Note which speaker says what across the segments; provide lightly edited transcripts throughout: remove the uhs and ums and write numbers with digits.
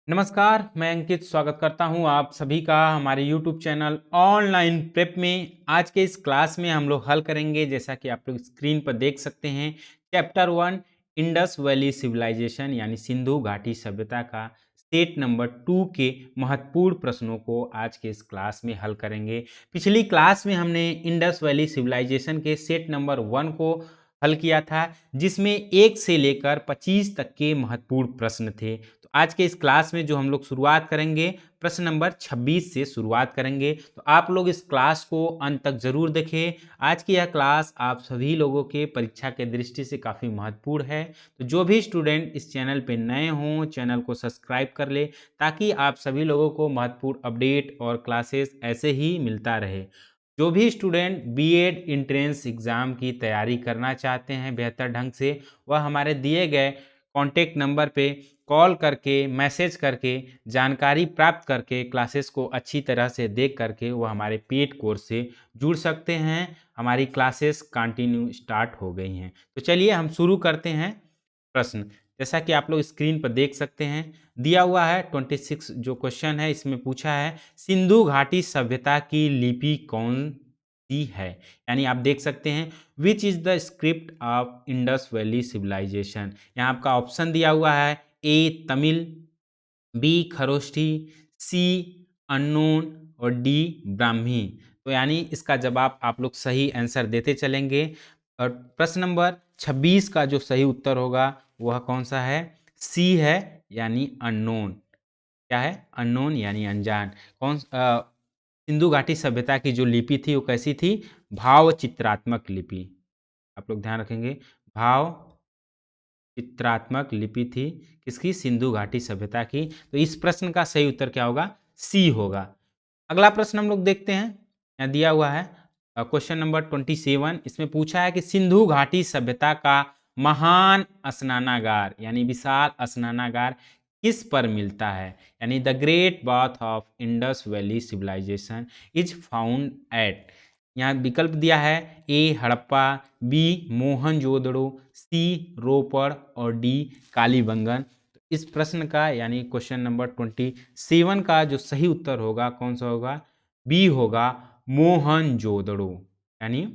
Speaker 1: नमस्कार, मैं अंकित स्वागत करता हूं आप सभी का हमारे YouTube चैनल ऑनलाइन प्रेप में। आज के इस क्लास में हम लोग हल करेंगे, जैसा कि आप लोग स्क्रीन पर देख सकते हैं, चैप्टर 1 इंडस वैली सिविलाइजेशन यानी सिंधु घाटी सभ्यता का सेट नंबर 2 के महत्वपूर्ण प्रश्नों को आज के इस क्लास में हल करेंगे। पिछली क्लास में हमने इंडस वैली सिविलाइजेशन के सेट नंबर 1 को हल किया था, जिसमें 1 से लेकर 25 तक के महत्वपूर्ण प्रश्न थे। तो आज के इस क्लास में जो हम लोग शुरुआत करेंगे, प्रश्न नंबर 26 से शुरुआत करेंगे। तो आप लोग इस क्लास को अंत तक जरूर देखें। आज की यह क्लास आप सभी लोगों के परीक्षा के दृष्टि से काफ़ी महत्वपूर्ण है। तो जो भी स्टूडेंट इस चैनल पे नए हों, चैनल को सब्सक्राइब कर ले, ताकि आप सभी लोगों को महत्वपूर्ण अपडेट और क्लासेस ऐसे ही मिलता रहे। जो भी स्टूडेंट बीएड एंट्रेंस एग्ज़ाम की तैयारी करना चाहते हैं बेहतर ढंग से, वह हमारे दिए गए कॉन्टैक्ट नंबर पे कॉल करके, मैसेज करके, जानकारी प्राप्त करके, क्लासेस को अच्छी तरह से देख करके वो हमारे पेड कोर्स से जुड़ सकते हैं। हमारी क्लासेस कंटिन्यू स्टार्ट हो गई हैं। तो चलिए हम शुरू करते हैं प्रश्न। जैसा कि आप लोग स्क्रीन पर देख सकते हैं, दिया हुआ है 26 जो क्वेश्चन है, इसमें पूछा है सिंधु घाटी सभ्यता की लिपि कौन सी है। यानी आप देख सकते हैं which is the script of Indus valley Civilisation. यहाँ आपका ऑप्शन दिया हुआ है, A Tamil, B Kharosthi, C unknown और डी ब्राह्मी। तो यानी इसका जवाब आप लोग सही आंसर देते चलेंगे। और प्रश्न नंबर 26 का जो सही उत्तर होगा वह कौन सा है, सी है, यानी अननोन। क्या है, अननोन यानी अनजान। सिंधु घाटी सभ्यता की जो लिपि थी वो कैसी थी, भाव चित्रात्मक लिपि। आप लोग ध्यान रखेंगे, भाव चित्रात्मक लिपि थी किसकी, सिंधु घाटी सभ्यता की। तो इस प्रश्न का सही उत्तर क्या होगा, सी होगा। अगला प्रश्न हम लोग देखते हैं, यहाँ दिया हुआ है क्वेश्चन नंबर 27। इसमें पूछा है कि सिंधु घाटी सभ्यता का महान स्नानागार यानी विशाल स्नानागार किस पर मिलता है। यानी the great bath of Indus valley Civilisation is found at. यहाँ विकल्प दिया है, A Harappa, B Mohenjodaro, C Ropar और डी कालीबंगन। तो इस प्रश्न का यानी क्वेश्चन नंबर 27 का जो सही उत्तर होगा कौन सा होगा, बी होगा मोहनजोदड़ो। यानी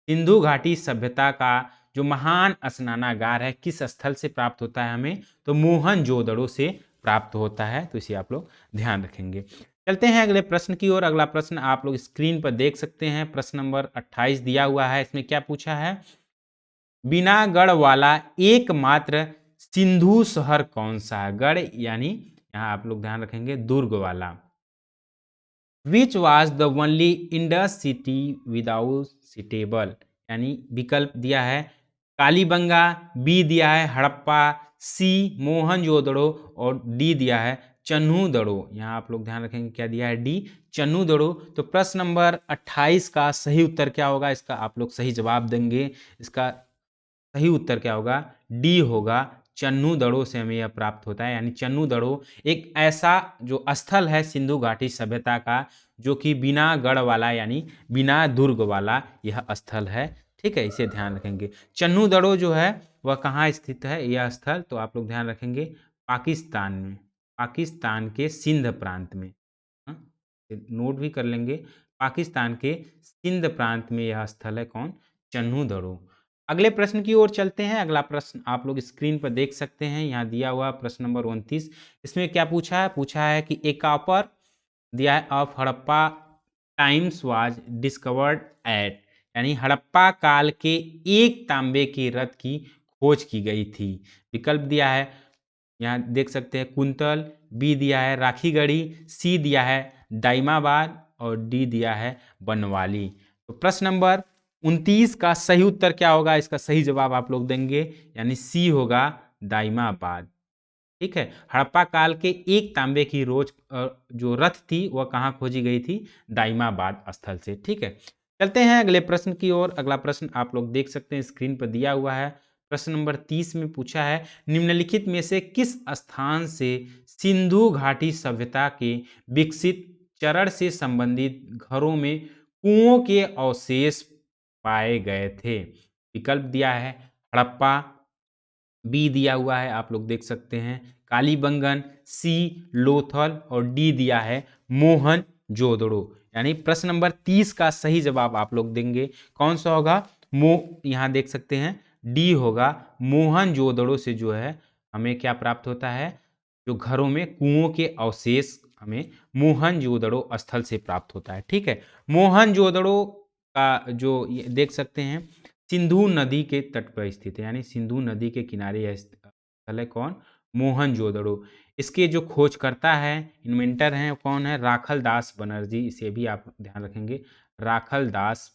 Speaker 1: सिंधु घाटी सभ्यता का जो महान स्नानागार है किस स्थल से प्राप्त होता है हमें, तो मोहनजोदड़ो से प्राप्त होता है। तो इसे आप लोग ध्यान रखेंगे। चलते हैं अगले प्रश्न की ओर। अगला प्रश्न आप लोग स्क्रीन पर देख सकते हैं, प्रश्न नंबर 28 दिया हुआ है। इसमें क्या पूछा है, बिना गढ़ वाला एकमात्र सिंधु शहर कौन सा है। गढ़ यानी यहाँ आप लोग ध्यान रखेंगे दुर्ग वाला। Which was the only Indus city without suitable. यानी विकल्प दिया है कालीबंगा, बी दिया है हड़प्पा, सी मोहनजोदड़ो और डी दिया है चन्हूदड़ो। यहाँ आप लोग ध्यान रखेंगे क्या दिया है, डी चन्हूदड़ो। तो प्रश्न नंबर 28 का सही उत्तर क्या होगा, इसका आप लोग सही जवाब देंगे। इसका सही उत्तर क्या होगा, डी होगा, चन्हूदड़ो से हमें यह प्राप्त होता है। यानी चन्हूदड़ो एक ऐसा जो स्थल है सिंधु घाटी सभ्यता का, जो कि बिना गढ़ वाला यानी बिना दुर्ग वाला यह स्थल है। ठीक है, इसे ध्यान रखेंगे। चन्हूदड़ो जो है वह कहाँ स्थित है यह स्थल, तो आप लोग ध्यान रखेंगे पाकिस्तान में, पाकिस्तान के सिंध प्रांत में। हाँ, नोट भी कर लेंगे, पाकिस्तान के सिंध प्रांत में यह स्थल है कौन, चन्हूदड़ो। अगले प्रश्न की ओर चलते हैं। अगला प्रश्न आप लोग स्क्रीन पर देख सकते हैं, यहाँ दिया हुआ प्रश्न नंबर 29। इसमें क्या पूछा है, पूछा है कि ए कॉपर दिया है of Harappa times was discovered at. यानी हड़प्पा काल के एक तांबे के रथ की खोज की गई थी। विकल्प दिया है, यहाँ देख सकते हैं कुंतल, बी दिया है राखीगढ़ी, सी दिया है दाइमाबाद और डी दिया है बनवाली। तो प्रश्न नंबर 29 का सही उत्तर क्या होगा, इसका सही जवाब आप लोग देंगे, यानी सी होगा दाइमाबाद। ठीक है, हड़प्पा काल के एक तांबे की रोज जो रथ थी वह कहाँ खोजी गई थी, दाइमाबाद स्थल से। ठीक है, चलते हैं अगले प्रश्न की ओर। अगला प्रश्न आप लोग देख सकते हैं स्क्रीन पर दिया हुआ है। प्रश्न नंबर 30 में पूछा है, निम्नलिखित में से किस स्थान से सिंधु घाटी सभ्यता के विकसित चरण से संबंधित घरों में कुओं के अवशेष पाए गए थे। विकल्प दिया है हड़प्पा, बी दिया हुआ है आप लोग देख सकते हैं कालीबंगन, सी लोथल और डी दिया है मोहनजोदड़ो। यानी प्रश्न नंबर 30 का सही जवाब आप लोग देंगे कौन सा होगा, यहाँ देख सकते हैं डी होगा, मोहनजोदड़ो से जो है हमें क्या प्राप्त होता है, जो घरों में कुओं के अवशेष हमें मोहनजोदड़ो स्थल से प्राप्त होता है। ठीक है, मोहनजोदड़ो का जो देख सकते हैं सिंधु नदी के तट पर स्थित है, यानी सिंधु नदी के किनारे यह स्थल है कौन, मोहनजोदड़ो। इसके जो खोजकर्ता है, इन्वेंटर हैं कौन है, राखल दास बनर्जी, इसे भी आप ध्यान रखेंगे, राखल दास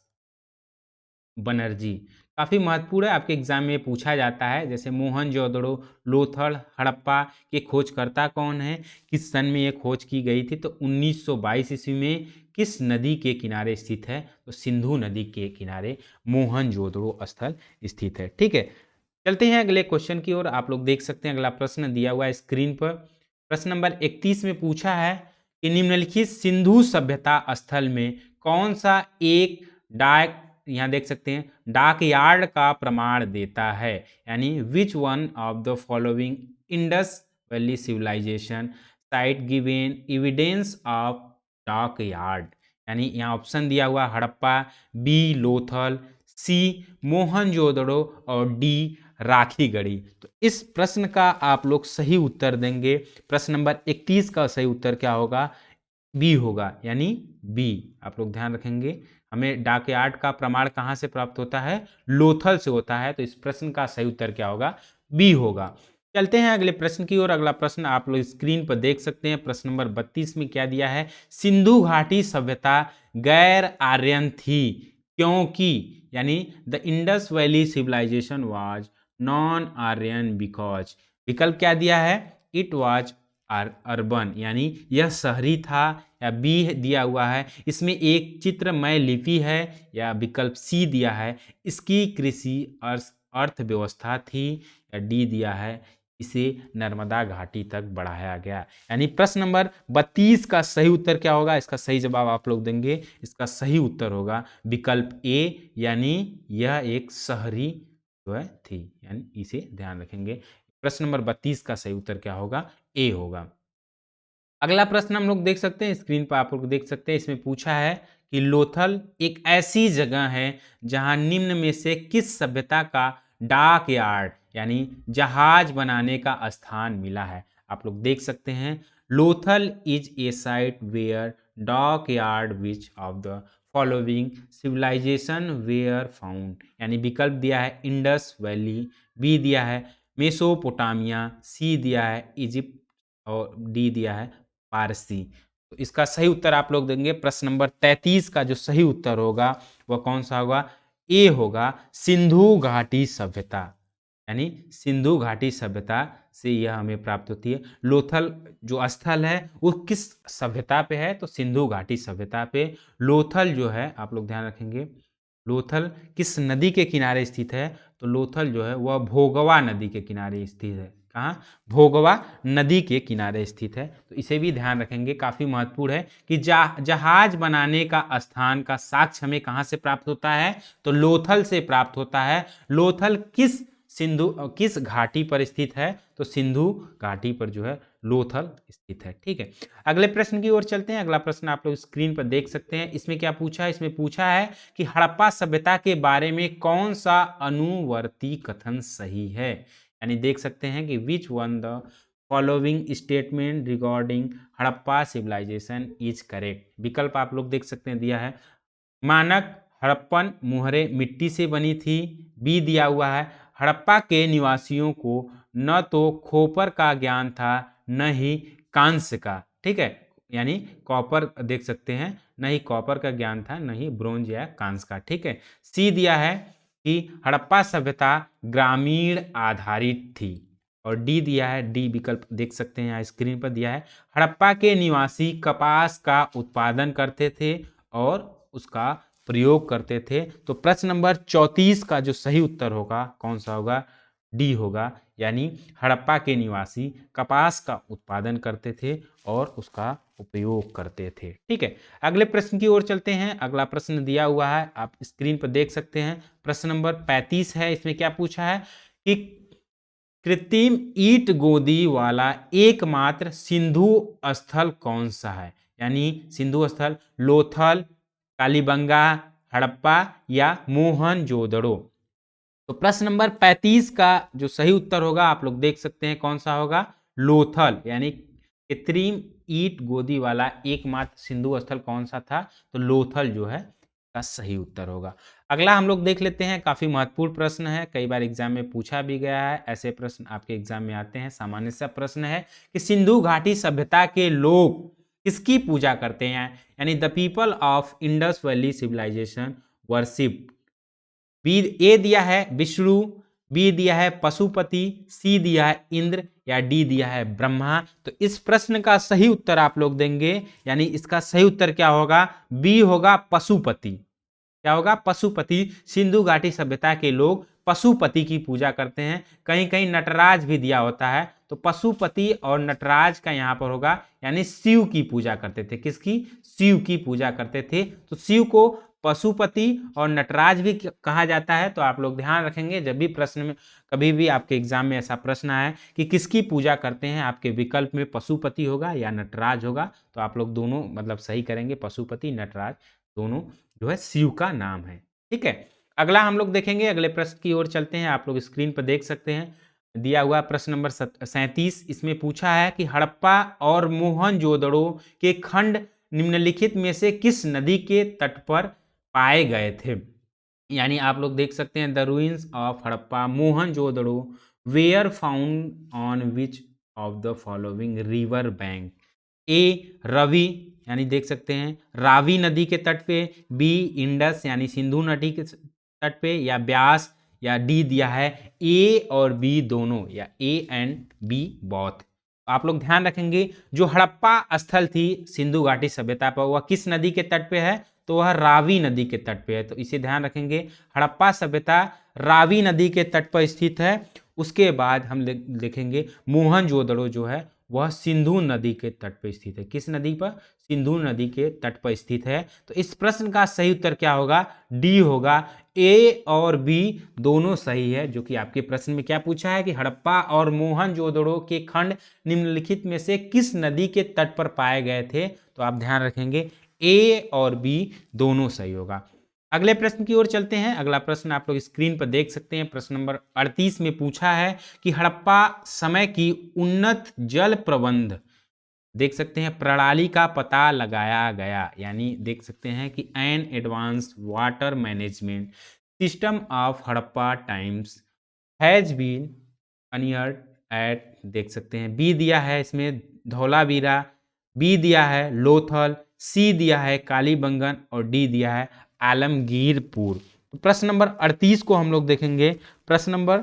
Speaker 1: बनर्जी। काफ़ी महत्वपूर्ण है, आपके एग्जाम में पूछा जाता है। जैसे मोहनजोदड़ो, लोथल, हड़प्पा के खोजकर्ता कौन है, किस सन में ये खोज की गई थी, तो 1922 ईस्वी में किस नदी के किनारे स्थित है, तो सिंधु नदी के किनारे मोहनजोदड़ो स्थल स्थित है। ठीक है, चलते हैं अगले क्वेश्चन की ओर। आप लोग देख सकते हैं अगला प्रश्न दिया हुआ है स्क्रीन पर। प्रश्न नंबर 31 में पूछा है कि निम्नलिखित सिंधु सभ्यता स्थल में कौन सा एक डाक, यहाँ देख सकते हैं डाक यार्ड का प्रमाण देता है, यानी which one of the following Indus valley Civilisation site given evidence of dock yard. यानी यहाँ ऑप्शन दिया हुआ हड़प्पा, बी लोथल, सी मोहनजोदड़ो और डी राखीगढ़ी। तो इस प्रश्न का आप लोग सही उत्तर देंगे। प्रश्न नंबर 31 का सही उत्तर क्या होगा, बी होगा, यानी बी। आप लोग ध्यान रखेंगे, हमें डाकयार्ड का प्रमाण कहाँ से प्राप्त होता है, लोथल से होता है। तो इस प्रश्न का सही उत्तर क्या होगा, बी होगा। चलते हैं अगले प्रश्न की ओर। अगला प्रश्न आप लोग स्क्रीन पर देख सकते हैं। प्रश्न नंबर 32 में क्या दिया है, सिंधु घाटी सभ्यता गैर आर्यन थी क्योंकि, यानी the Indus valley Civilisation was non Aryan because. विकल्प क्या दिया है, इट वाज अर्बन, यानी यह शहरी था, या बी दिया हुआ है इसमें एक चित्रमय लिपि है, या विकल्प सी दिया है इसकी कृषि अर्थव्यवस्था थी, या डी दिया है इसे नर्मदा घाटी तक बढ़ाया गया। यानी प्रश्न नंबर 32 का सही उत्तर क्या होगा, इसका सही जवाब आप लोग देंगे। इसका सही उत्तर होगा विकल्प ए, यानी यह एक शहरी जो है थी, यानी इसे ध्यान रखेंगे। प्रश्न नंबर 32 का सही उत्तर क्या होगा, ए होगा। अगला प्रश्न हम लोग देख सकते हैं स्क्रीन पर, आप लोग देख सकते हैं। इसमें पूछा है कि लोथल एक ऐसी जगह है जहां निम्न में से किस सभ्यता का डाक यार्ड, यानी जहाज बनाने का स्थान मिला है। आप लोग देख सकते हैं Lothal is a site where dock yard which of the following civilisation were found. यानी विकल्प दिया है इंडस वैली, बी दिया है मेसोपोटामिया, सी दिया है इजिप्ट और डी दिया है पारसी। तो इसका सही उत्तर आप लोग देंगे। प्रश्न नंबर 33 का जो सही उत्तर होगा वह कौन सा होगा, ए होगा सिंधु घाटी सभ्यता। यानी सिंधु घाटी सभ्यता से यह हमें प्राप्त होती है। लोथल जो स्थल है वो किस सभ्यता पे है, तो सिंधु घाटी सभ्यता पे। लोथल जो है आप लोग ध्यान रखेंगे, लोथल किस नदी के किनारे स्थित है, तो लोथल जो है वह भोगवा नदी के किनारे स्थित है। कहाँ, भोगवा नदी के किनारे स्थित है। तो इसे भी ध्यान रखेंगे, काफ़ी महत्वपूर्ण है कि जहाज बनाने का स्थान का साक्ष्य हमें कहाँ से प्राप्त होता है, तो लोथल से प्राप्त होता है। लोथल किस घाटी पर स्थित है, तो सिंधु घाटी पर जो है लोथल स्थित है। ठीक है, अगले प्रश्न की ओर चलते हैं। अगला प्रश्न आप लोग स्क्रीन पर देख सकते हैं। इसमें क्या पूछा है, इसमें पूछा है कि हड़प्पा सभ्यता के बारे में कौन सा अनुवर्ती कथन सही है। यानी देख सकते हैं कि which one the following statement regarding Harappa civilisation is correct. विकल्प आप लोग देख सकते हैं दिया है मानक हड़प्पन मुहरें मिट्टी से बनी थी, बी दिया हुआ है हड़प्पा के निवासियों को न तो खोपर का ज्ञान था न ही कांस्य का। ठीक है, यानी कॉपर देख सकते हैं, न ही कॉपर का ज्ञान था न ही ब्रोंज या कांस्य का। ठीक है, सी दिया है कि हड़प्पा सभ्यता ग्रामीण आधारित थी, और डी दिया है, डी विकल्प देख सकते हैं यहाँ स्क्रीन पर दिया है हड़प्पा के निवासी कपास का उत्पादन करते थे और उसका प्रयोग करते थे। तो प्रश्न नंबर 34 का जो सही उत्तर होगा कौन सा होगा, डी होगा, यानी हड़प्पा के निवासी कपास का उत्पादन करते थे और उसका उपयोग करते थे। ठीक है, अगले प्रश्न की ओर चलते हैं। अगला प्रश्न दिया हुआ है, आप स्क्रीन पर देख सकते हैं। प्रश्न नंबर 35 है। इसमें क्या पूछा है कि कृत्रिम ईंट गोदी वाला एकमात्र सिंधु स्थल कौन सा है? यानी सिंधु स्थल लोथल, कालीबंगा, हड़प्पा या मोहनजोदड़ो। तो प्रश्न नंबर 35 का जो सही उत्तर होगा आप लोग देख सकते हैं कौन सा होगा, लोथल। यानी कृत्रिम ईंट गोदी वाला एकमात्र सिंधु स्थल कौन सा था, तो लोथल जो है का सही उत्तर होगा। अगला हम लोग देख लेते हैं, काफी महत्वपूर्ण प्रश्न है, कई बार एग्जाम में पूछा भी गया है, ऐसे प्रश्न आपके एग्जाम में आते हैं। सामान्य सा प्रश्न है कि सिंधु घाटी सभ्यता के लोग किसकी पूजा करते हैं? यानी the people of Indus valley civilisation worship. B A दिया है विष्णु, बी दिया है पशुपति, सी दिया है इंद्र या डी दिया है ब्रह्मा। तो इस प्रश्न का सही उत्तर आप लोग देंगे, यानी इसका सही उत्तर क्या होगा, बी होगा पशुपति। क्या होगा, पशुपति। सिंधु घाटी सभ्यता के लोग पशुपति की पूजा करते हैं। कहीं कहीं नटराज भी दिया होता है, तो पशुपति और नटराज का यहाँ पर होगा, यानी शिव की पूजा करते थे। किसकी? शिव की पूजा करते थे। तो शिव को पशुपति और नटराज भी कहा जाता है। तो आप लोग ध्यान रखेंगे, जब भी प्रश्न में कभी भी आपके एग्जाम में ऐसा प्रश्न आए कि किसकी पूजा करते हैं, आपके विकल्प में पशुपति होगा या नटराज होगा, तो आप लोग दोनों मतलब सही करेंगे, पशुपति नटराज दोनों जो है शिव का नाम है। ठीक है, अगला हम लोग देखेंगे, अगले प्रश्न की ओर चलते हैं। आप लोग स्क्रीन पर देख सकते हैं, दिया हुआ प्रश्न नंबर 37। इसमें पूछा है कि हड़प्पा और मोहनजोदड़ो के खंड निम्नलिखित में से किस नदी के तट पर पाए गए थे? यानी आप लोग देख सकते हैं, the ruins of Harappa Mohenjodaro were found on which of the following river bank? A Ravi, यानी देख सकते हैं रावी नदी के तट पे, बी इंडस यानी सिंधु नदी के तट पे, या ब्यास, या डी दिया है ए और बी दोनों, या ए एंड बी बोथ। आप लोग ध्यान रखेंगे, जो हड़प्पा स्थल थी सिंधु घाटी सभ्यता पर, वह किस नदी के तट पे है? तो वह रावी नदी के तट पे है। तो इसे ध्यान रखेंगे, हड़प्पा सभ्यता रावी नदी के तट पर स्थित है। उसके बाद हम देखेंगे मोहनजोदड़ो जो है वह सिंधु नदी के तट पर स्थित है। किस नदी पर? सिंधु नदी के तट पर स्थित है। तो इस प्रश्न का सही उत्तर क्या होगा? डी होगा। ए और बी दोनों सही है, जो कि आपके प्रश्न में क्या पूछा है कि हड़प्पा और मोहनजोदड़ो के खंड निम्नलिखित में से किस नदी के तट पर पाए गए थे? तो आप ध्यान रखेंगे, ए और बी दोनों सही होगा। अगले प्रश्न की ओर चलते हैं। अगला प्रश्न आप लोग स्क्रीन पर देख सकते हैं, प्रश्न नंबर 38 में पूछा है कि हड़प्पा समय की उन्नत जल प्रबंध देख सकते हैं प्रणाली का पता लगाया गया। यानी देख सकते हैं कि an advanced water management system of Harappa times has been unearthed at, देख सकते हैं बी दिया है इसमें धौलावीरा, बी दिया है लोथल, सी दिया है कालीबंगन और डी दिया है आलमगीरपुर। तो प्रश्न नंबर 38 को हम लोग देखेंगे। प्रश्न नंबर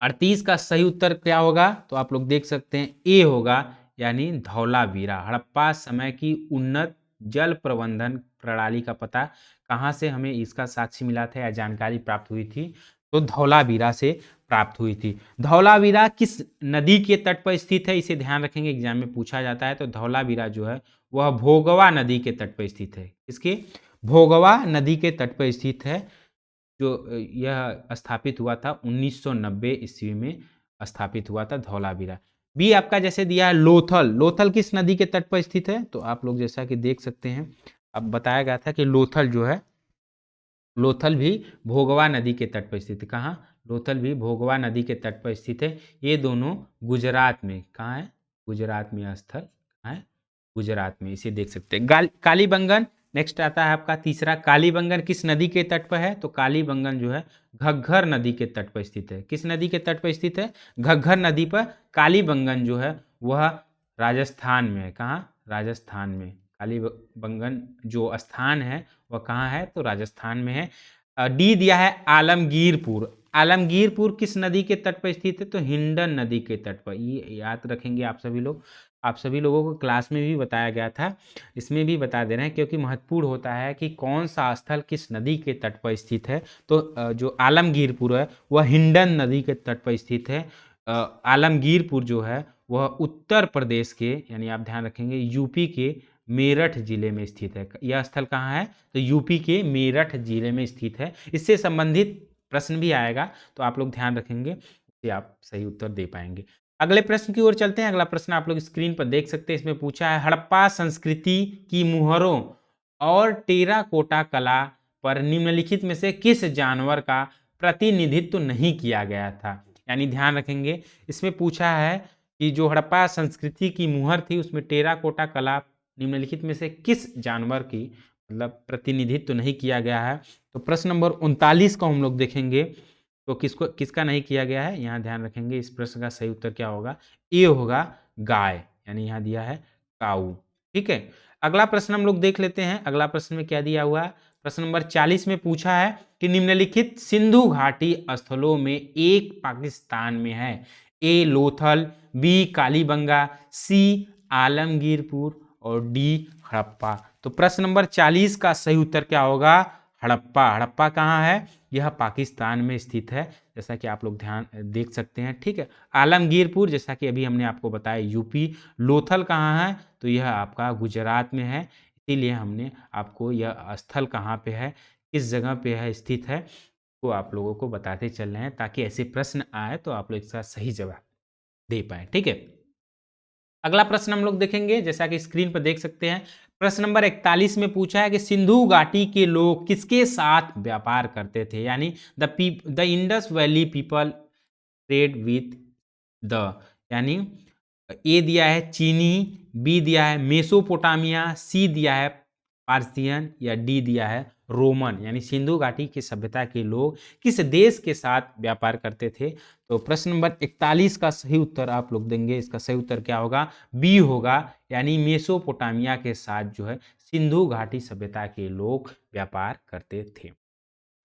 Speaker 1: 38 का सही उत्तर क्या होगा? तो आप लोग देख सकते हैं ए होगा, यानी धौलावीरा। हड़प्पा समय की उन्नत जल प्रबंधन प्रणाली का पता कहाँ से हमें इसका साक्ष्य मिला था या जानकारी प्राप्त हुई थी? तो धौलावीरा से प्राप्त हुई थी। धौलावीरा किस नदी के तट पर स्थित है? इसे ध्यान रखेंगे, एग्जाम में पूछा जाता है। तो धौलावीरा जो है वह भोगवा नदी के तट पर स्थित है। इसके भोगवा नदी के तट पर स्थित है, जो यह स्थापित हुआ था 1990 ईस्वी में स्थापित हुआ था धौलावीरा। बी आपका जैसे दिया है लोथल, लोथल किस नदी के तट पर स्थित है? तो आप लोग जैसा कि देख सकते हैं, अब बताया गया था कि लोथल जो है, लोथल भी भोगवा नदी के तट पर स्थित है। कहाँ? लोथल भी भोगवा नदी के तट पर स्थित है। ये दोनों गुजरात में, कहाँ है? गुजरात में स्थल कहाँ है? गुजरात में, इसे देख सकते हैं। कालीबंगन नेक्स्ट आता है आपका तीसरा, कालीबंगन किस नदी के तट पर है? तो कालीबंगन जो है घग्घर नदी के तट पर स्थित है। किस नदी के तट पर स्थित है? घग्घर नदी पर कालीबंगन जो है वह राजस्थान में है। कहाँ? राजस्थान में। कालीबंगन जो स्थान है वह कहाँ है? तो राजस्थान में है। डी दिया है आलमगीरपुर। आलमगीरपुर किस नदी के तट पर स्थित है? तो हिंडन नदी के तट पर। ये याद रखेंगे आप सभी लोग, आप सभी लोगों को क्लास में भी बताया गया था, इसमें भी बता दे रहे हैं, क्योंकि महत्वपूर्ण होता है कि कौन सा स्थल किस नदी के तट पर स्थित है। तो जो आलमगीरपुर है वह हिंडन नदी के तट पर स्थित है। आलमगीरपुर जो है वह उत्तर प्रदेश के, यानी आप ध्यान रखेंगे यूपी के मेरठ जिले में स्थित है। यह स्थल कहाँ है? तो यूपी के मेरठ जिले में स्थित है। इससे संबंधित प्रश्न भी आएगा, तो आप लोग ध्यान रखेंगे, से आप सही उत्तर दे पाएंगे। अगले प्रश्न की ओर चलते हैं। अगला प्रश्न आप लोग स्क्रीन पर देख सकते हैं। इसमें पूछा है हड़प्पा संस्कृति की मुहरों और टेराकोटा कला पर निम्नलिखित में से किस जानवर का प्रतिनिधित्व नहीं किया गया था। यानी ध्यान रखेंगे, इसमें पूछा है कि जो हड़प्पा संस्कृति की मुहर थी उसमें टेराकोटा कला निम्नलिखित में से किस जानवर की मतलब प्रतिनिधित्व नहीं किया गया है। तो प्रश्न नंबर 39 को हम लोग देखेंगे तो किसका नहीं किया गया है। यहाँ ध्यान रखेंगे, इस प्रश्न का सही उत्तर क्या होगा, ए होगा गाय, यानी यहाँ दिया है काऊ। ठीक है, अगला प्रश्न हम लोग देख लेते हैं। अगला प्रश्न में क्या दिया हुआ है। प्रश्न नंबर 40 में पूछा है कि निम्नलिखित सिंधु घाटी स्थलों में एक पाकिस्तान में है। ए लोथल, बी कालीबंगा, सी आलमगीरपुर और डी हड़प्पा। तो प्रश्न नंबर 40 का सही उत्तर क्या होगा, हड़प्पा। हड़प्पा कहाँ है, यह पाकिस्तान में स्थित है, जैसा कि आप लोग ध्यान देख सकते हैं। ठीक है, आलमगीरपुर जैसा कि अभी हमने आपको बताया यूपी। लोथल कहाँ है, तो यह आपका गुजरात में है। इसीलिए हमने आपको यह स्थल कहाँ पे है, किस जगह पे है स्थित है, तो आप लोगों को बताते चल रहे हैं ताकि ऐसे प्रश्न आए तो आप लोग इसका सही जवाब दे पाए। ठीक है, अगला प्रश्न हम लोग देखेंगे, जैसा कि स्क्रीन पर देख सकते हैं। प्रश्न नंबर 41 में पूछा है कि सिंधु घाटी के लोग किसके साथ व्यापार करते थे। यानी the Indus valley people trade with the, यानी ए दिया है चीनी, बी दिया है मेसोपोटामिया, सी दिया है पार्सियन या डी दिया है रोमन। यानी सिंधु घाटी की सभ्यता के लोग किस देश के साथ व्यापार करते थे। तो प्रश्न नंबर 41 का सही उत्तर आप लोग देंगे। इसका सही उत्तर क्या होगा, बी होगा, यानी मेसोपोटामिया के साथ जो है सिंधु घाटी सभ्यता के लोग व्यापार करते थे।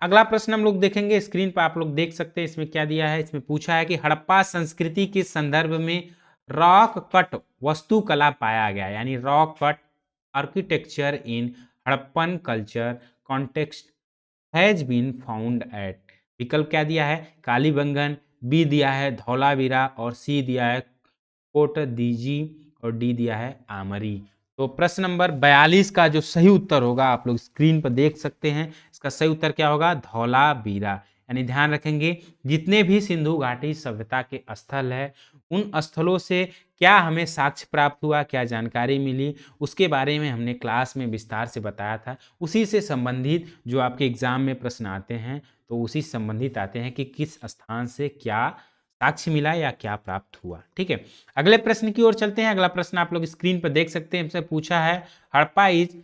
Speaker 1: अगला प्रश्न हम लोग देखेंगे, स्क्रीन पर आप लोग देख सकते हैं। इसमें क्या दिया है, इसमें पूछा है कि हड़प्पा संस्कृति के संदर्भ में रॉक कट वास्तुकला पाया गया। यानी rock cut architecture in Harappan culture context has been found at. विकल्प क्या दिया है, कालीबंगन, बी दिया है धौलावीरा और सी दिया है कोटदीजी और डी दिया है आमरी। तो प्रश्न नंबर 42 का जो सही उत्तर होगा आप लोग स्क्रीन पर देख सकते हैं। इसका सही उत्तर क्या होगा, धौलावीरा। यानी ध्यान रखेंगे, जितने भी सिंधु घाटी सभ्यता के स्थल है उन स्थलों से क्या हमें साक्ष्य प्राप्त हुआ, क्या जानकारी मिली, उसके बारे में हमने क्लास में विस्तार से बताया था। उसी से संबंधित जो आपके एग्जाम में प्रश्न आते हैं तो उसी संबंधित आते हैं कि किस स्थान से क्या साक्ष्य मिला या क्या प्राप्त हुआ। ठीक है, अगले प्रश्न की ओर चलते हैं। अगला प्रश्न आप लोग स्क्रीन पर देख सकते हैं। हमसे पूछा है हड़प्पा इज,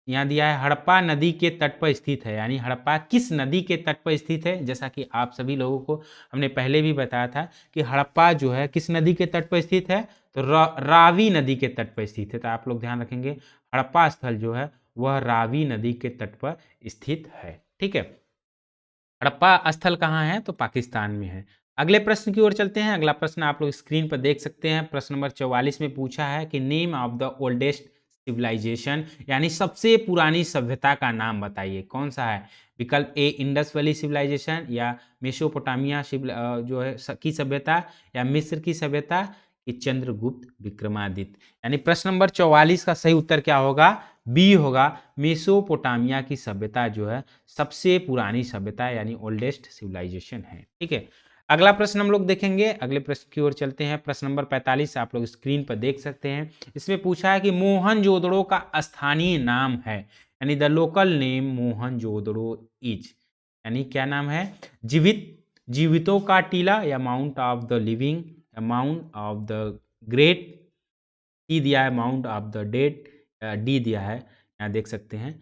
Speaker 1: यहाँ दिया है हड़प्पा नदी के तट पर स्थित है। यानी हड़प्पा किस नदी के तट पर स्थित है। जैसा कि आप सभी लोगों को हमने पहले भी बताया था कि हड़प्पा जो है किस नदी के तट पर स्थित है, तो रावी नदी के तट पर स्थित है। तो आप लोग ध्यान रखेंगे, हड़प्पा स्थल जो है वह रावी नदी के तट पर स्थित है। ठीक है, हड़प्पा स्थल कहाँ है, तो पाकिस्तान में है। अगले प्रश्न की ओर चलते हैं। अगला प्रश्न आप लोग स्क्रीन पर देख सकते हैं। प्रश्न नंबर 44 में पूछा है कि name of the oldest civilisation, यानी सबसे पुरानी सभ्यता का नाम बताइए, कौन सा है। विकल्प ए इंडस वैली सिविलाइजेशन, या मेसोपोटामिया जो है की सभ्यता, या मिस्र की सभ्यता, कि चंद्रगुप्त विक्रमादित्य। यानी प्रश्न नंबर 44 का सही उत्तर क्या होगा, बी होगा, मेसोपोटामिया की सभ्यता जो है सबसे पुरानी सभ्यता यानी ओल्डेस्ट सिविलाइजेशन है। ठीक है, अगला प्रश्न हम लोग देखेंगे। अगले प्रश्न की ओर चलते हैं। प्रश्न नंबर 45 आप लोग स्क्रीन पर देख सकते हैं। इसमें पूछा है कि मोहनजोदड़ो का स्थानीय नाम है। यानी the local name Mohenjodaro is, यानी क्या नाम है, जीवितों का टीला, या माउंट ऑफ द लिविंग, या माउंट ऑफ द ग्रेट, सी दिया है mount of the dead, D दिया है, यहाँ देख सकते हैं,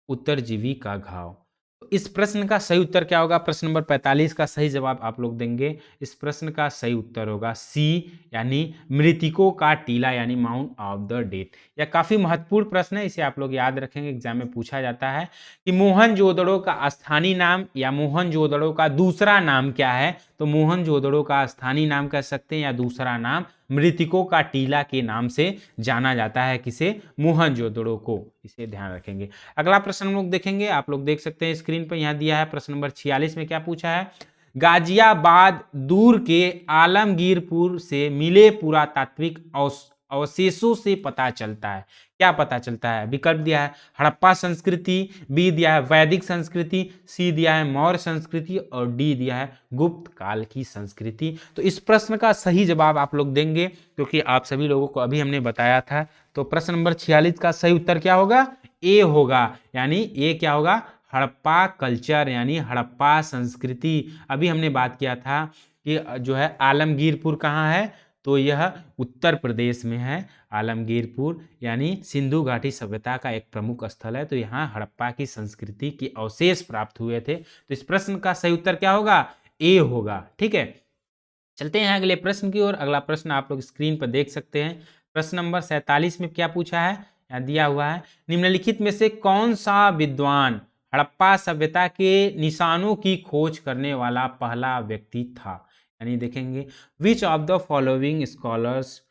Speaker 1: उत्तरजीवी का घाव। तो इस प्रश्न का सही उत्तर क्या होगा, प्रश्न नंबर 45 का सही जवाब आप लोग देंगे। इस प्रश्न का सही उत्तर होगा सी, यानी मृतकों का टीला, यानी माउंट ऑफ द डेड। यह काफी महत्वपूर्ण प्रश्न है, इसे आप लोग याद रखेंगे, एग्जाम में पूछा जाता है कि मोहनजोदड़ो का स्थानीय नाम या मोहनजोदड़ो का दूसरा नाम क्या है। तो मोहनजोदड़ो का स्थानीय नाम कह सकते हैं या दूसरा नाम मृतकों का टीला के नाम से जाना जाता है, किसे, मोहनजोदड़ो को। इसे ध्यान रखेंगे। अगला प्रश्न हम लोग देखेंगे, आप लोग देख सकते हैं स्क्रीन पर, यहाँ दिया है प्रश्न नंबर 46 में क्या पूछा है, गाजियाबाद दूर के आलमगीरपुर से मिले पुरातात्विक अवशेषों से पता चलता है। क्या पता चलता है? विकल्प दिया है हड़प्पा संस्कृति, बी दिया है वैदिक संस्कृति, सी दिया है मौर्य संस्कृति और डी दिया है गुप्त काल की संस्कृति। तो इस प्रश्न का सही जवाब आप लोग देंगे, क्योंकि आप सभी लोगों को अभी हमने बताया था। तो प्रश्न नंबर 46 का सही उत्तर क्या होगा? ए होगा, यानी ए क्या होगा? हड़प्पा कल्चर यानी हड़प्पा संस्कृति। अभी हमने बात किया था कि जो है आलमगीरपुर कहाँ है, तो यह उत्तर प्रदेश में है। आलमगीरपुर यानी सिंधु घाटी सभ्यता का एक प्रमुख स्थल है। तो यहाँ हड़प्पा की संस्कृति के अवशेष प्राप्त हुए थे। तो इस प्रश्न का सही उत्तर क्या होगा? ए होगा। ठीक है, चलते हैं अगले प्रश्न की ओर। अगला प्रश्न आप लोग स्क्रीन पर देख सकते हैं। प्रश्न नंबर 47 में क्या पूछा है, यहाँ दिया हुआ है निम्नलिखित में से कौन सा विद्वान हड़प्पा सभ्यता के निशानों की खोज करने वाला पहला व्यक्ति था। यानी देखेंगे which of the following scholars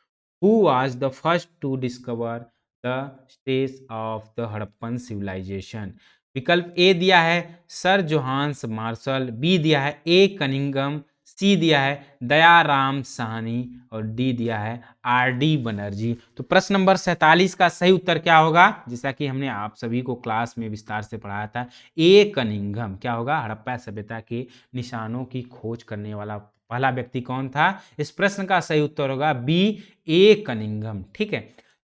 Speaker 1: who was the first to discover the stage of the Harappan civilisation. विकल्प ए दिया है सर जोहान्स मार्शल, बी दिया है ए कनिंगम, सी दिया है दयाराम साहनी और डी दिया है आर डी बनर्जी। तो प्रश्न नंबर 47 का सही उत्तर क्या होगा? जैसा कि हमने आप सभी को क्लास में विस्तार से पढ़ाया था, ए कनिंघम। क्या होगा? हड़प्पा सभ्यता के निशानों की खोज करने वाला पहला व्यक्ति कौन था? इस प्रश्न का सही उत्तर होगा बी, ए कनिंघम। ठीक है,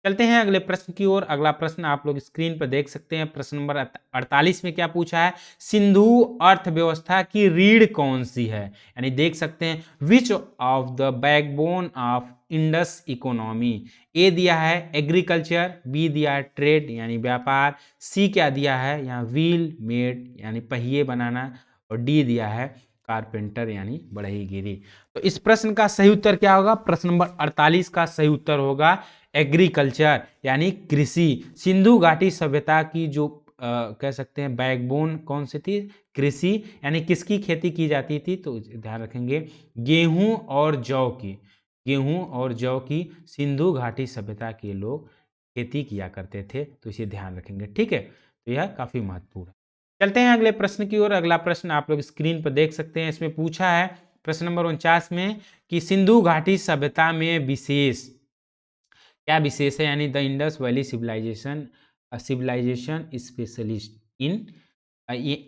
Speaker 1: चलते हैं अगले प्रश्न की ओर। अगला प्रश्न आप लोग स्क्रीन पर देख सकते हैं। प्रश्न नंबर 48 में क्या पूछा है? सिंधु अर्थव्यवस्था की रीढ़ कौन सी है? यानी देख सकते हैं which of the backbone of Indus economy. A दिया है एग्रीकल्चर, बी दिया है ट्रेड यानी व्यापार, सी क्या दिया है यहाँ व्हील मेड यानी पहिए बनाना और डी दिया है कारपेंटर यानी बढ़ईगिरी। तो इस प्रश्न का सही उत्तर क्या होगा? प्रश्न नंबर 48 का सही उत्तर होगा एग्रीकल्चर यानी कृषि। सिंधु घाटी सभ्यता की जो कह सकते हैं बैकबोन कौन सी थी? कृषि। यानी किसकी खेती की जाती थी? तो ध्यान रखेंगे गेहूं और जौ की। गेहूं और जौ की सिंधु घाटी सभ्यता के लोग खेती किया करते थे। तो इसे ध्यान रखेंगे। ठीक है, तो यह काफी महत्वपूर्ण है। चलते हैं अगले प्रश्न की ओर। अगला प्रश्न आप लोग स्क्रीन पर देख सकते हैं। इसमें पूछा है प्रश्न नंबर 49 में कि सिंधु घाटी सभ्यता में विशेष क्या विशेष है? यानी the Indus valley Civilisation specialist in.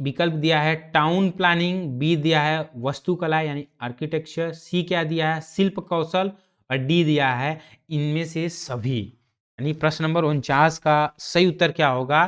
Speaker 1: विकल्प दिया है टाउन प्लानिंग, बी दिया है वास्तुकला यानी आर्किटेक्चर, सी क्या दिया है शिल्प कौशल और डी दिया है इनमें से सभी। यानी प्रश्न नंबर 49 का सही उत्तर क्या होगा?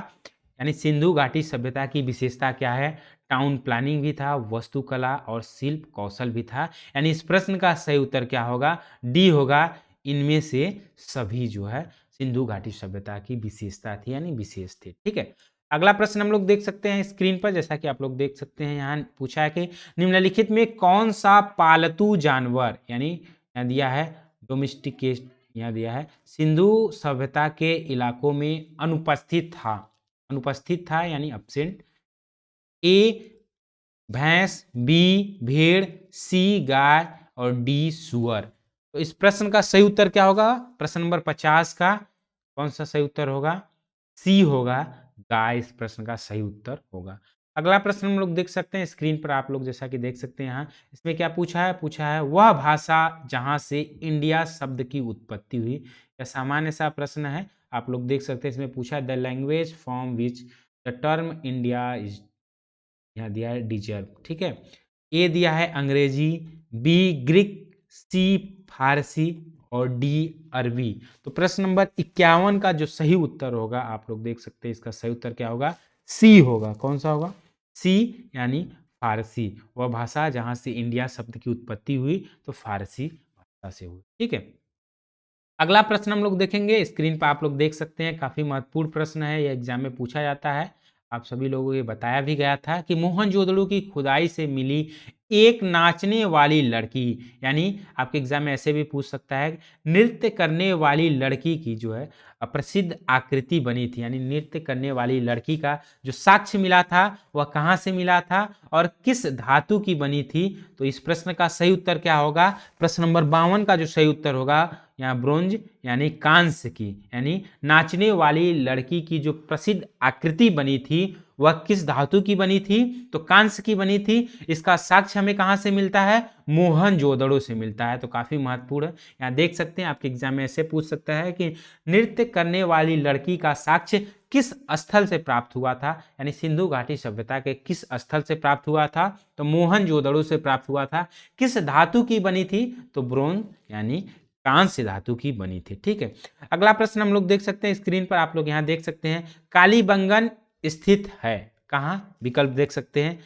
Speaker 1: यानी सिंधु घाटी सभ्यता की विशेषता क्या है? टाउन प्लानिंग भी था, वास्तुकला और शिल्प कौशल भी था। यानी इस प्रश्न का सही उत्तर क्या होगा? डी होगा, इनमें से सभी जो है सिंधु घाटी सभ्यता की विशेषता थी यानी विशेष थे। ठीक है, अगला प्रश्न हम लोग देख सकते हैं स्क्रीन पर। जैसा कि आप लोग देख सकते हैं यहाँ पूछा है कि निम्नलिखित में कौन सा पालतू जानवर यानी यहाँ दिया है डोमेस्टिकेट, यहाँ दिया है सिंधु सभ्यता के इलाकों में अनुपस्थित था यानी अब्सेंट। ए भैंस, बी भेड़, सी गाय और डी सुअर। तो इस प्रश्न का सही उत्तर क्या होगा? प्रश्न नंबर 50 का कौन सा सही उत्तर होगा? सी होगा, गाय इस प्रश्न का सही उत्तर होगा। अगला प्रश्न हम लोग देख सकते हैं स्क्रीन पर। आप लोग जैसा कि देख सकते हैं यहाँ इसमें क्या पूछा है? पूछा है वह भाषा जहां से इंडिया शब्द की उत्पत्ति हुई। यह सामान्य सा प्रश्न है, आप लोग देख सकते हैं। इसमें पूछा है the language from which the term India is, यहाँ दिया है डिजर्व। ठीक है, ए दिया है अंग्रेजी, बी ग्रीक, सी फारसी और डी अरबी। तो प्रश्न नंबर 51 का जो सही उत्तर होगा आप लोग देख सकते हैं, इसका सही उत्तर क्या होगा? सी होगा। कौन सा होगा? सी यानी फारसी। वह भाषा जहां से इंडिया शब्द की उत्पत्ति हुई तो फारसी भाषा से हुई। ठीक है, अगला प्रश्न हम लोग देखेंगे स्क्रीन पर। आप लोग देख सकते हैं काफी महत्वपूर्ण प्रश्न है, यह एग्जाम में पूछा जाता है। आप सभी लोगों को ये बताया भी गया था कि मोहनजोदड़ो की खुदाई से मिली एक नाचने वाली लड़की, यानी आपके एग्जाम में ऐसे भी पूछ सकता है नृत्य करने वाली लड़की की जो है प्रसिद्ध आकृति बनी थी। यानी नृत्य करने वाली लड़की का जो साक्ष्य मिला था वह कहाँ से मिला था और किस धातु की बनी थी? तो इस प्रश्न का सही उत्तर क्या होगा? प्रश्न नंबर 52 का जो सही उत्तर होगा यहाँ ब्रोंज यानी कांस्य की। यानी नाचने वाली लड़की की जो प्रसिद्ध आकृति बनी थी वह किस धातु की बनी थी? तो कांस्य की बनी थी। इसका साक्ष्य हमें कहाँ से मिलता है? मोहनजोदड़ो से मिलता है। तो काफी महत्वपूर्ण है। यहाँ देख सकते हैं, आपके एग्जाम में ऐसे पूछ सकता है कि नृत्य करने वाली लड़की का साक्ष्य किस स्थल से प्राप्त हुआ था? यानी सिंधु घाटी सभ्यता के किस स्थल से प्राप्त हुआ था? तो मोहनजोदड़ो से प्राप्त हुआ था। किस धातु की बनी थी? तो ब्रोंज यानी कांस्य धातु की बनी थी। ठीक है, अगला प्रश्न हम लोग देख सकते हैं स्क्रीन पर, आप लोग यहाँ देख सकते हैं। कालीबंगन स्थित है कहाँ? विकल्प देख सकते हैं।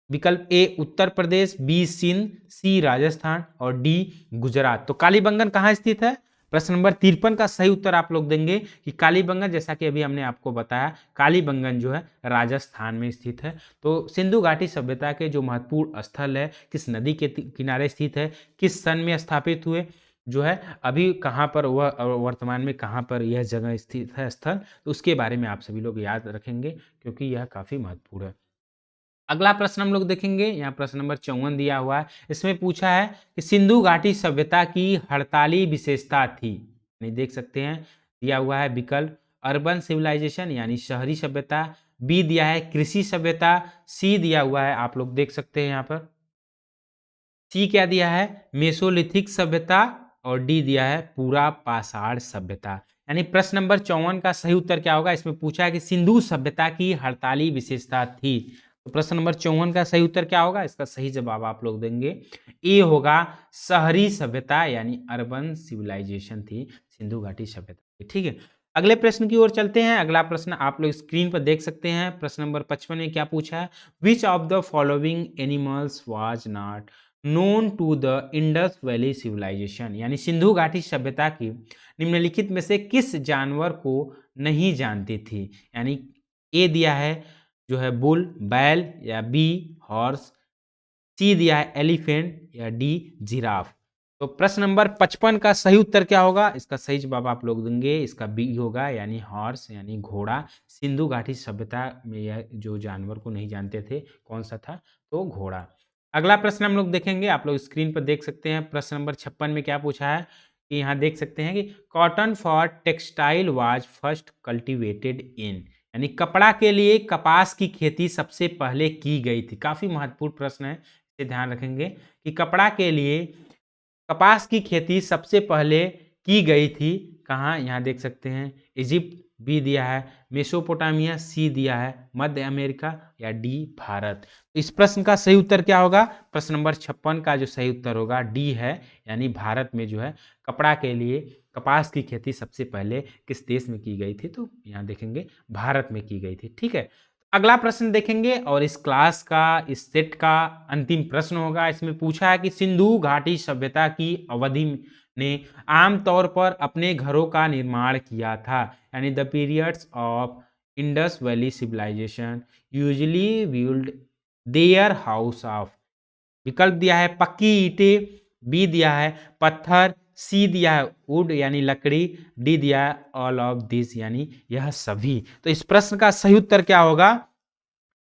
Speaker 1: विकल्प ए उत्तर प्रदेश, बी सिंध, सी राजस्थान और डी गुजरात। तो कालीबंगन कहाँ स्थित है? प्रश्न नंबर 53 का सही उत्तर आप लोग देंगे कि कालीबंगन, जैसा कि अभी हमने आपको बताया, कालीबंगन जो है राजस्थान में स्थित है। तो सिंधु घाटी सभ्यता के जो महत्वपूर्ण स्थल है, किस नदी के किनारे स्थित है, किस सन में स्थापित हुए, जो है अभी कहाँ पर वह वर्तमान में कहाँ पर यह जगह स्थित है स्थल, तो उसके बारे में आप सभी लोग याद रखेंगे क्योंकि यह काफी महत्वपूर्ण है। अगला प्रश्न हम लोग देखेंगे, यहाँ प्रश्न नंबर 54 दिया हुआ है। इसमें पूछा है कि सिंधु घाटी सभ्यता की हड़ताली विशेषता थी। नहीं देख सकते हैं, दिया हुआ है विकल्प अर्बन सिविलाइजेशन यानी शहरी सभ्यता, बी दिया है कृषि सभ्यता, सी दिया हुआ है, आप लोग देख सकते हैं यहाँ पर सी क्या दिया है, मेसोलिथिक सभ्यता, और डी दिया है पूरा पाषाण सभ्यता। यानी प्रश्न नंबर 54 का सही उत्तर क्या होगा? इसमें पूछा है कि सिंधु सभ्यता की हड़ताली विशेषता थी। तो प्रश्न नंबर 54 का सही उत्तर क्या होगा? इसका सही जवाब आप लोग देंगे ए होगा शहरी सभ्यता यानी अर्बन सिविलाइजेशन थी सिंधु घाटी सभ्यता। ठीक है, अगले प्रश्न की ओर चलते हैं। अगला प्रश्न आप लोग स्क्रीन पर देख सकते हैं। प्रश्न नंबर 55 में क्या पूछा है? Which of the following animals was not known to the Indus valley Civilisation. यानी सिंधु घाटी सभ्यता की निम्नलिखित में से किस जानवर को नहीं जानती थी? यानी ए दिया है जो है बुल, बैल, या बी हॉर्स, सी दिया है एलिफेंट, या डी जिराफ। तो प्रश्न नंबर 55 का सही उत्तर क्या होगा? इसका सही जवाब आप लोग देंगे, इसका बी होगा यानी हॉर्स यानी घोड़ा। सिंधु घाटी सभ्यता में यह जो जानवर को नहीं जानते थे, कौन सा था? तो घोड़ा। अगला प्रश्न हम लोग देखेंगे, आप लोग स्क्रीन पर देख सकते हैं। प्रश्न नंबर 56 में क्या पूछा है कि यहाँ देख सकते हैं कि cotton for textile was first cultivated in. यानी कपड़ा के लिए कपास की खेती सबसे पहले की गई थी। काफी महत्वपूर्ण प्रश्न है, इसे ध्यान रखेंगे कि कपड़ा के लिए कपास की खेती सबसे पहले की गई थी कहाँ? यहाँ देख सकते हैं इजिप्ट, बी दिया है मेसोपोटामिया, सी दिया है मध्य अमेरिका, या डी भारत। इस प्रश्न का सही उत्तर क्या होगा? प्रश्न नंबर 56 का जो सही उत्तर होगा डी है, यानी भारत में जो है कपड़ा के लिए कपास की खेती सबसे पहले किस देश में की गई थी? तो यहाँ देखेंगे भारत में की गई थी। ठीक है, अगला प्रश्न देखेंगे और इस क्लास का, इस सेट का अंतिम प्रश्न होगा। इसमें पूछा है कि सिंधु घाटी सभ्यता की अवधि ने आमतौर पर अपने घरों का निर्माण किया था। यानी the periods of Indus valley Civilisation usually build their house of. विकल्प दिया है पक्की ईंटें, बी दिया है पत्थर, सी दिया है वुड यानी लकड़ी, डी दिया है ऑल ऑफ दिस यानी यह सभी। तो इस प्रश्न का सही उत्तर क्या होगा?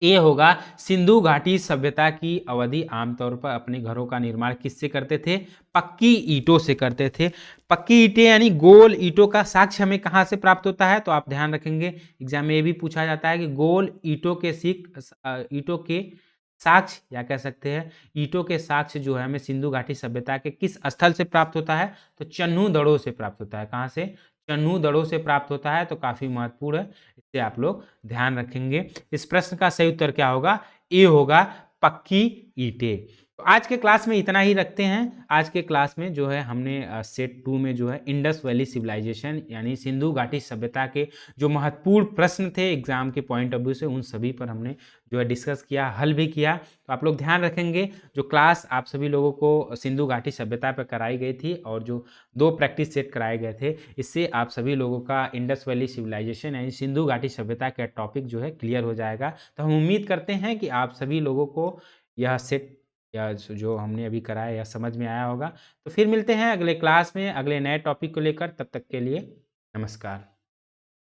Speaker 1: ए होगा सिंधु घाटी सभ्यता की अवधि आमतौर पर अपने घरों का निर्माण किससे करते थे? पक्की ईंटों से करते थे। पक्की ईंटें यानी गोल ईंटों का साक्ष्य हमें कहाँ से प्राप्त होता है? तो आप ध्यान रखेंगे, एग्जाम में ये भी पूछा जाता है कि गोल ईंटों के साक्ष्य, या कह सकते हैं ईंटों के साक्ष्य जो है हमें सिंधु घाटी सभ्यता के किस स्थल से प्राप्त होता है? तो चन्हू दड़ों से प्राप्त होता है। कहाँ से? चन्हू दड़ों से प्राप्त होता है। तो काफी महत्वपूर्ण है, इसे आप लोग ध्यान रखेंगे। इस प्रश्न का सही उत्तर क्या होगा? ए होगा पक्की ईंटें। तो आज के क्लास में इतना ही रखते हैं। आज के क्लास में जो है हमने सेट 2 में जो है इंडस वैली सिविलाइजेशन यानी सिंधु घाटी सभ्यता के जो महत्वपूर्ण प्रश्न थे एग्जाम के पॉइंट ऑफ व्यू से, उन सभी पर हमने जो है डिस्कस किया, हल भी किया। तो आप लोग ध्यान रखेंगे, जो क्लास आप सभी लोगों को सिंधु घाटी सभ्यता पर कराई गई थी और जो 2 प्रैक्टिस सेट कराए गए थे, इससे आप सभी लोगों का इंडस वैली सिविलाइजेशन यानी सिंधु घाटी सभ्यता का टॉपिक जो है क्लियर हो जाएगा। तो हम उम्मीद करते हैं कि आप सभी लोगों को यह सेट या जो हमने अभी कराया यह समझ में आया होगा। तो फिर मिलते हैं अगले क्लास में अगले नए टॉपिक को लेकर, तब तक के लिए नमस्कार।